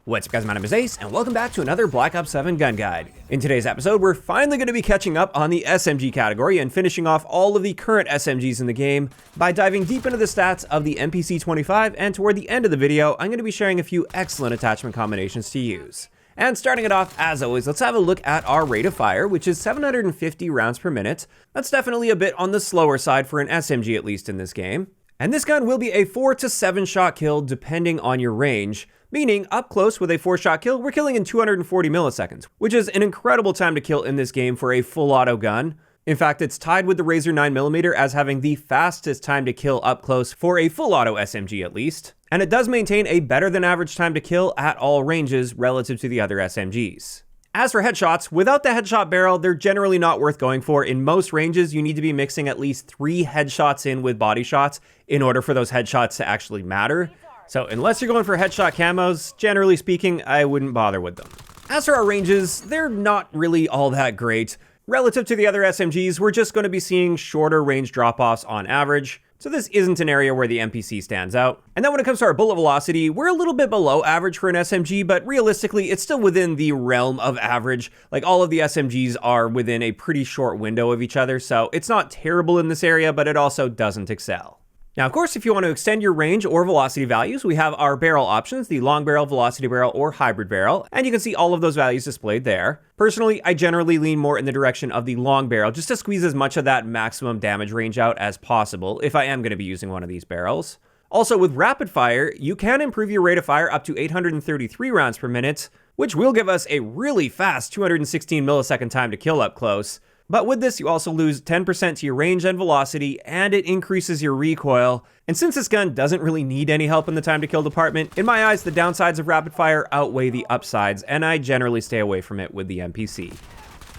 What's up guys, my name is Ace, and welcome back to another Black Ops 7 gun guide. In today's episode, we're finally going to be catching up on the SMG category and finishing off all of the current SMGs in the game by diving deep into the stats of the MPC-25, and toward the end of the video, I'm going to be sharing a few excellent attachment combinations to use. And starting it off, as always, let's have a look at our rate of fire, which is 750 rounds per minute. That's definitely a bit on the slower side for an SMG, at least in this game. And this gun will be a 4 to 7 shot kill depending on your range. Meaning, up close with a 4-shot kill, we're killing in 240 milliseconds, which is an incredible time to kill in this game for a full auto gun. In fact, it's tied with the Razor 9mm as having the fastest time to kill up close for a full auto SMG at least. And it does maintain a better than average time to kill at all ranges relative to the other SMGs. As for headshots, without the headshot barrel, they're generally not worth going for. In most ranges, you need to be mixing at least 3 headshots in with body shots in order for those headshots to actually matter. So unless you're going for headshot camos, generally speaking, I wouldn't bother with them. As for our ranges, they're not really all that great. Relative to the other SMGs, we're just going to be seeing shorter range drop-offs on average. So this isn't an area where the MPC stands out. And then when it comes to our bullet velocity, we're a little bit below average for an SMG, but realistically, it's still within the realm of average. Like all of the SMGs are within a pretty short window of each other, so it's not terrible in this area, but it also doesn't excel. Now, of course, if you want to extend your range or velocity values, we have our barrel options, the long barrel, velocity barrel, or hybrid barrel, and you can see all of those values displayed there. Personally, I generally lean more in the direction of the long barrel just to squeeze as much of that maximum damage range out as possible if I am going to be using one of these barrels. Also, with rapid fire, you can improve your rate of fire up to 833 rounds per minute, which will give us a really fast 216 millisecond time to kill up close. But with this, you also lose 10% to your range and velocity, and it increases your recoil. And since this gun doesn't really need any help in the time to kill department, in my eyes, the downsides of rapid fire outweigh the upsides, and I generally stay away from it with the MPC.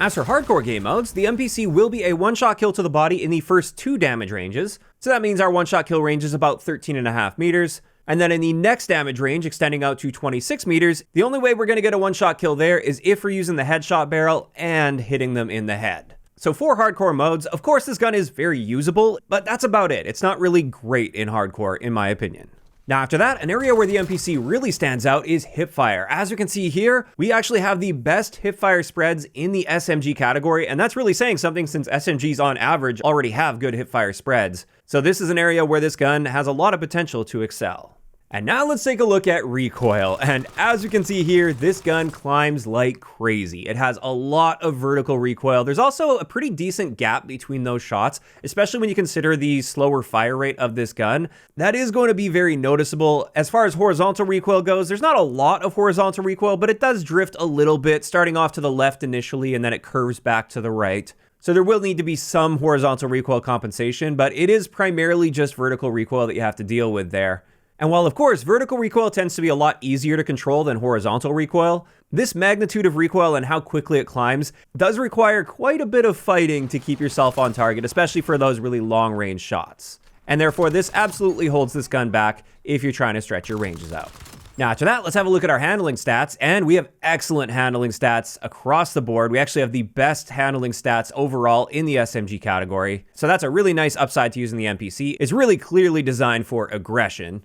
As for hardcore game modes, the MPC will be a one-shot kill to the body in the first 2 damage ranges. So that means our one-shot kill range is about 13.5 meters. And then in the next damage range, extending out to 26 meters, the only way we're going to get a one-shot kill there is if we're using the headshot barrel and hitting them in the head. So for hardcore modes, of course this gun is very usable, but that's about it. It's not really great in hardcore, in my opinion. Now after that, an area where the MPC really stands out is Hipfire. As you can see here, we actually have the best Hipfire spreads in the SMG category, and that's really saying something since SMGs on average already have good Hipfire spreads. So this is an area where this gun has a lot of potential to excel. And now let's take a look at recoil, and as you can see here, this gun climbs like crazy. It has a lot of vertical recoil. There's also a pretty decent gap between those shots, especially when you consider the slower fire rate of this gun. That is going to be very noticeable. As far as horizontal recoil goes, there's not a lot of horizontal recoil, but it does drift a little bit, starting off to the left initially, and then it curves back to the right. So there will need to be some horizontal recoil compensation, but it is primarily just vertical recoil that you have to deal with there. And while of course vertical recoil tends to be a lot easier to control than horizontal recoil, this magnitude of recoil and how quickly it climbs does require quite a bit of fighting to keep yourself on target, especially for those really long range shots. And therefore this absolutely holds this gun back if you're trying to stretch your ranges out. Now after that, let's have a look at our handling stats, and we have excellent handling stats across the board. We actually have the best handling stats overall in the SMG category. So that's a really nice upside to using the MPC. It's really clearly designed for aggression.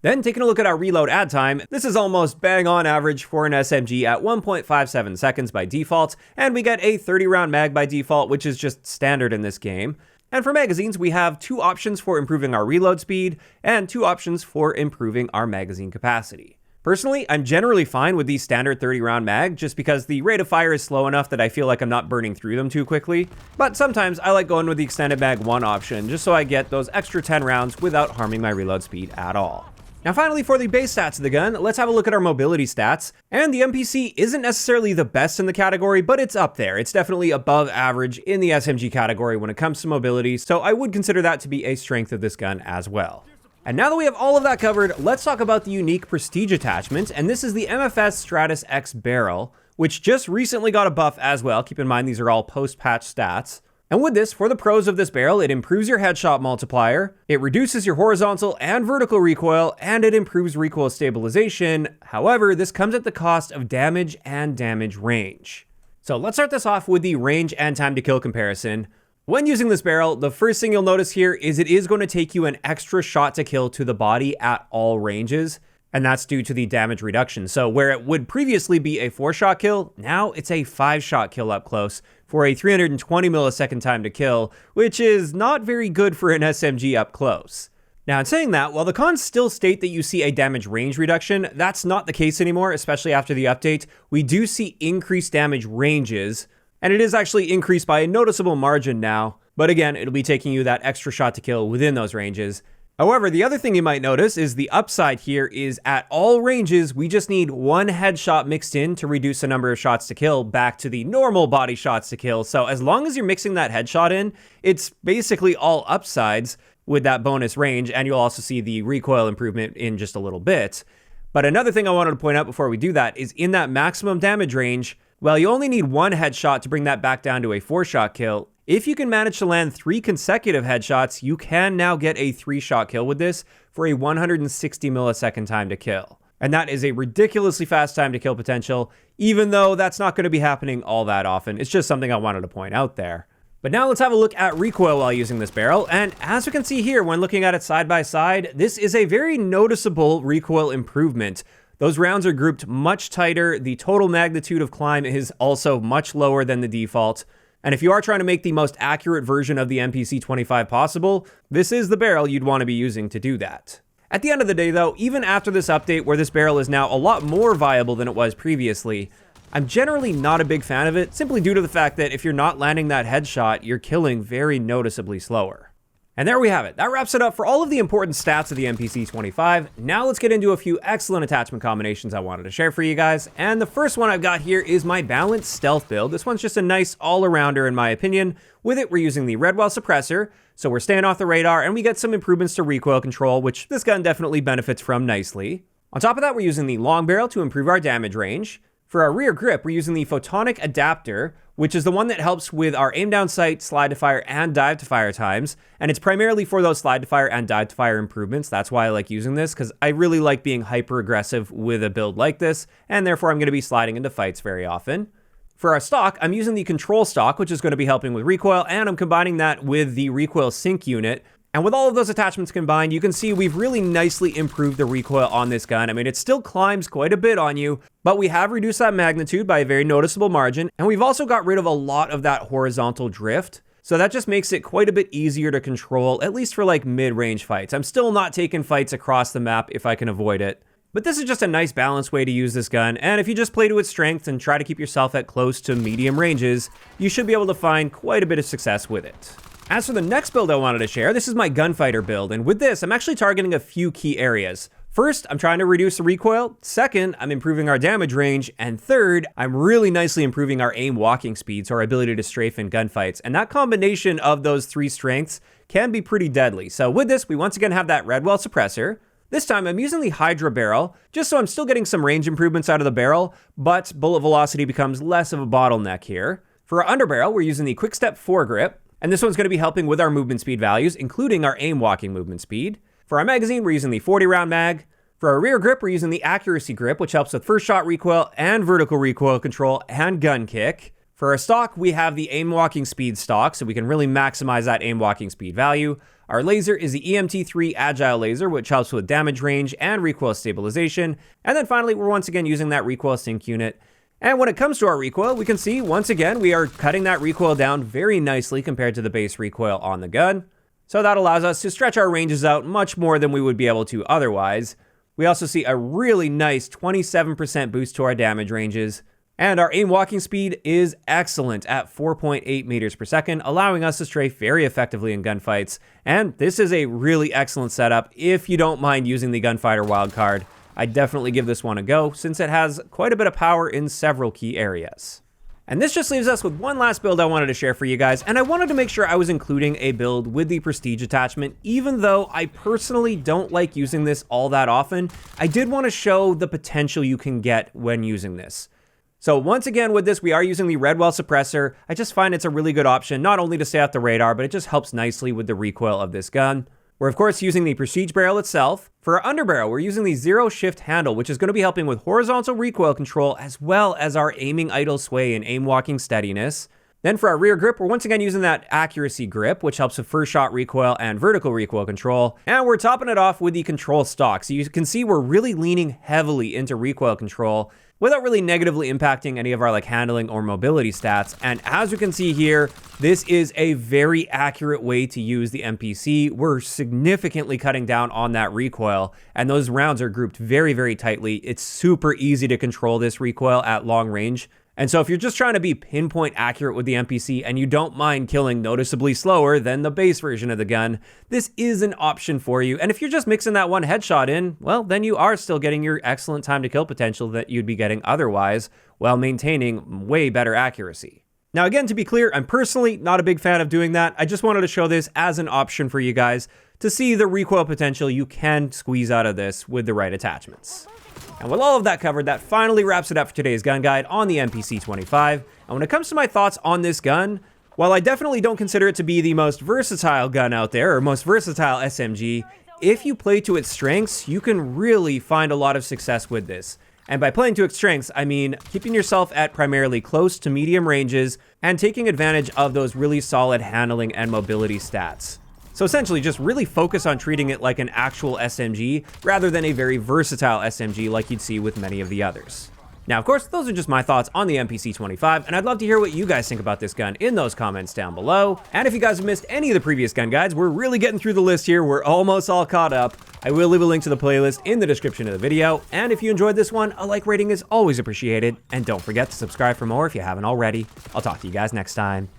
Then taking a look at our reload add time, this is almost bang on average for an SMG at 1.57 seconds by default, and we get a 30 round mag by default, which is just standard in this game. And for magazines, we have 2 options for improving our reload speed and 2 options for improving our magazine capacity. Personally, I'm generally fine with the standard 30 round mag just because the rate of fire is slow enough that I feel like I'm not burning through them too quickly. But sometimes I like going with the extended mag 1 option just so I get those extra 10 rounds without harming my reload speed at all. Now finally, for the base stats of the gun, let's have a look at our mobility stats. And the MPC isn't necessarily the best in the category, but it's up there. It's definitely above average in the SMG category when it comes to mobility, so I would consider that to be a strength of this gun as well. And now that we have all of that covered, let's talk about the unique prestige attachment, and this is the MFS Stratus X barrel, which just recently got a buff as well. Keep in mind these are all post-patch stats. And with this, for the pros of this barrel, it improves your headshot multiplier, it reduces your horizontal and vertical recoil, and it improves recoil stabilization. However, this comes at the cost of damage and damage range. So let's start this off with the range and time to kill comparison. When using this barrel, the first thing you'll notice here is it is going to take you an extra shot to kill to the body at all ranges. And that's due to the damage reduction. So where it would previously be a 4-shot kill, now it's a 5-shot kill up close for a 320 millisecond time to kill, which is not very good for an SMG up close. Now, in saying that, while the cons still state that you see a damage range reduction, that's not the case anymore, especially after the update. We do see increased damage ranges, and it is actually increased by a noticeable margin now. But again, it'll be taking you that extra shot to kill within those ranges. However, the other thing you might notice is the upside here is at all ranges, we just need 1 headshot mixed in to reduce the number of shots to kill back to the normal body shots to kill. So as long as you're mixing that headshot in, it's basically all upsides with that bonus range, and you'll also see the recoil improvement in just a little bit. But another thing I wanted to point out before we do that is in that maximum damage range, well, you only need 1 headshot to bring that back down to a 4-shot kill. If you can manage to land 3 consecutive headshots, you can now get a 3-shot kill with this for a 160 millisecond time to kill. And that is a ridiculously fast time to kill potential, even though that's not going to be happening all that often. It's just something I wanted to point out there. But now let's have a look at recoil while using this barrel, and as we can see here when looking at it side by side, this is a very noticeable recoil improvement. Those rounds are grouped much tighter, the total magnitude of climb is also much lower than the default, and if you are trying to make the most accurate version of the MPC-25 possible, this is the barrel you'd want to be using to do that. At the end of the day though, even after this update where this barrel is now a lot more viable than it was previously, I'm generally not a big fan of it, simply due to the fact that if you're not landing that headshot, you're killing very noticeably slower. And there we have it. That wraps it up for all of the important stats of the MPC-25. Now let's get into a few excellent attachment combinations I wanted to share for you guys. And the first one I've got here is my balanced stealth build. This one's just a nice all-arounder in my opinion. With it, we're using the Recoil suppressor, so we're staying off the radar, and we get some improvements to recoil control, which this gun definitely benefits from nicely. On top of that, we're using the long barrel to improve our damage range. For our rear grip, we're using the photonic adapter, which is the one that helps with our aim down sight, slide to fire, and dive to fire times. And it's primarily for those slide to fire and dive to fire improvements. That's why I like using this, because I really like being hyper aggressive with a build like this, and therefore I'm going to be sliding into fights very often. For our stock, I'm using the control stock, which is going to be helping with recoil, and I'm combining that with the recoil sync unit. And with all of those attachments combined, you can see we've really nicely improved the recoil on this gun. I mean, it still climbs quite a bit on you, but we have reduced that magnitude by a very noticeable margin. And we've also got rid of a lot of that horizontal drift. So that just makes it quite a bit easier to control, at least for like mid-range fights. I'm still not taking fights across the map if I can avoid it. But this is just a nice balanced way to use this gun. And if you just play to its strength and try to keep yourself at close to medium ranges, you should be able to find quite a bit of success with it. As for the next build I wanted to share, this is my gunfighter build, and with this, I'm actually targeting a few key areas. First, I'm trying to reduce the recoil. Second, I'm improving our damage range. And third, I'm really nicely improving our aim walking speed, so our ability to strafe in gunfights. And that combination of those 3 strengths can be pretty deadly. So with this, we once again have that Recoil suppressor. This time, I'm using the Hydra barrel, just so I'm still getting some range improvements out of the barrel, but bullet velocity becomes less of a bottleneck here. For our underbarrel, we're using the Quick Step foregrip. And this one's going to be helping with our movement speed values, including our aim walking movement speed. For our magazine, we're using the 40 round mag. For our rear grip, we're using the accuracy grip, which helps with first shot recoil and vertical recoil control and gun kick. For our stock, we have the aim walking speed stock, so we can really maximize that aim walking speed value. Our laser is the EMT3 agile laser, which helps with damage range and recoil stabilization. And then finally, we're once again using that recoil sync unit. And when it comes to our recoil, we can see, once again, we are cutting that recoil down very nicely compared to the base recoil on the gun. So that allows us to stretch our ranges out much more than we would be able to otherwise. We also see a really nice 27% boost to our damage ranges. And our aim walking speed is excellent at 4.8 meters per second, allowing us to strafe very effectively in gunfights. And this is a really excellent setup if you don't mind using the gunfighter wildcard. I definitely give this one a go, since it has quite a bit of power in several key areas. And this just leaves us with one last build I wanted to share for you guys, and I wanted to make sure I was including a build with the Prestige attachment. Even though I personally don't like using this all that often, I did want to show the potential you can get when using this. So once again with this, we are using the Recoil suppressor. I just find it's a really good option, not only to stay off the radar, but it just helps nicely with the recoil of this gun. We're of course using the Prestige barrel itself. For our underbarrel, we're using the zero shift handle, which is going to be helping with horizontal recoil control as well as our aiming idle sway and aim walking steadiness. Then for our rear grip, we're once again using that accuracy grip, which helps with first shot recoil and vertical recoil control. And we're topping it off with the control stock. So you can see we're really leaning heavily into recoil control without really negatively impacting any of our handling or mobility stats. And as you can see here, this is a very accurate way to use the MPC. We're significantly cutting down on that recoil, and those rounds are grouped very, very tightly. It's super easy to control this recoil at long range. And so if you're just trying to be pinpoint accurate with the MPC and you don't mind killing noticeably slower than the base version of the gun, this is an option for you. And if you're just mixing that one headshot in, well, then you are still getting your excellent time to kill potential that you'd be getting otherwise, while maintaining way better accuracy. Now, again, to be clear, I'm personally not a big fan of doing that. I just wanted to show this as an option for you guys to see the recoil potential you can squeeze out of this with the right attachments. And with all of that covered, that finally wraps it up for today's gun guide on the MPC-25. And when it comes to my thoughts on this gun, while I definitely don't consider it to be the most versatile gun out there, or most versatile SMG, if you play to its strengths, you can really find a lot of success with this. And by playing to its strengths, I mean keeping yourself at primarily close to medium ranges and taking advantage of those really solid handling and mobility stats. So essentially just really focus on treating it like an actual SMG rather than a very versatile SMG like you'd see with many of the others. Now, of course, those are just my thoughts on the MPC-25, and I'd love to hear what you guys think about this gun in those comments down below. And if you guys have missed any of the previous gun guides, we're really getting through the list here. We're almost all caught up. I will leave a link to the playlist in the description of the video. And if you enjoyed this one, a like rating is always appreciated. And don't forget to subscribe for more if you haven't already. I'll talk to you guys next time.